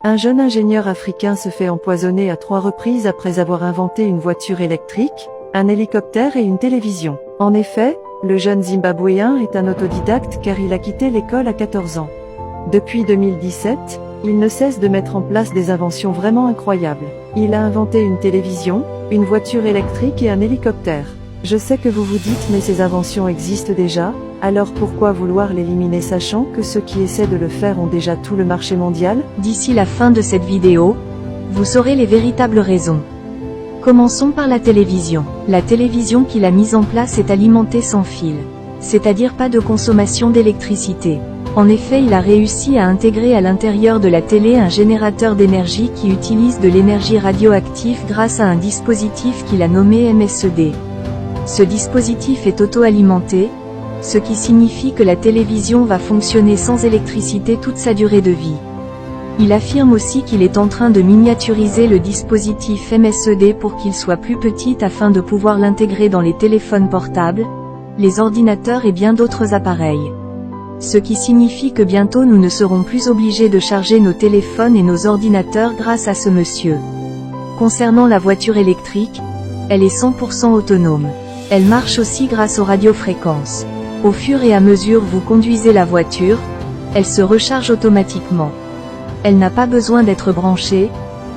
Un jeune ingénieur africain se fait empoisonner à 3 reprises après avoir inventé une voiture électrique, un hélicoptère et une télévision. En effet, le jeune Zimbabwéen est un autodidacte car il a quitté l'école à 14 ans. Depuis 2017, il ne cesse de mettre en place des inventions vraiment incroyables. Il a inventé une télévision, une voiture électrique et un hélicoptère. Je sais que vous vous dites mais ces inventions existent déjà, alors pourquoi vouloir l'éliminer sachant que ceux qui essaient de le faire ont déjà tout le marché mondial? D'ici la fin de cette vidéo, vous saurez les véritables raisons. Commençons par la télévision. La télévision qu'il a mise en place est alimentée sans fil, c'est-à-dire pas de consommation d'électricité. En effet, il a réussi à intégrer à l'intérieur de la télé un générateur d'énergie qui utilise de l'énergie radioactive grâce à un dispositif qu'il a nommé MSED. Ce dispositif est auto-alimenté, ce qui signifie que la télévision va fonctionner sans électricité toute sa durée de vie. Il affirme aussi qu'il est en train de miniaturiser le dispositif MSED pour qu'il soit plus petit afin de pouvoir l'intégrer dans les téléphones portables, les ordinateurs et bien d'autres appareils. Ce qui signifie que bientôt nous ne serons plus obligés de charger nos téléphones et nos ordinateurs grâce à ce monsieur. Concernant la voiture électrique, elle est 100% autonome. Elle marche aussi grâce aux radiofréquences. Au fur et à mesure vous conduisez la voiture, elle se recharge automatiquement. Elle n'a pas besoin d'être branchée,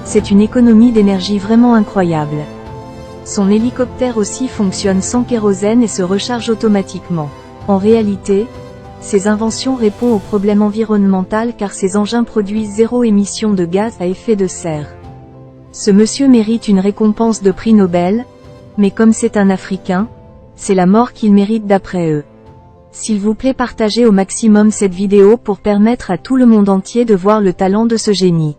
c'est une économie d'énergie vraiment incroyable. Son hélicoptère aussi fonctionne sans kérosène et se recharge automatiquement. En réalité, ces inventions répondent au problème environnemental car ces engins produisent 0 émission de gaz à effet de serre. Ce monsieur mérite une récompense de prix Nobel, mais comme c'est un Africain, c'est la mort qu'il mérite d'après eux. S'il vous plaît, partagez au maximum cette vidéo pour permettre à tout le monde entier de voir le talent de ce génie.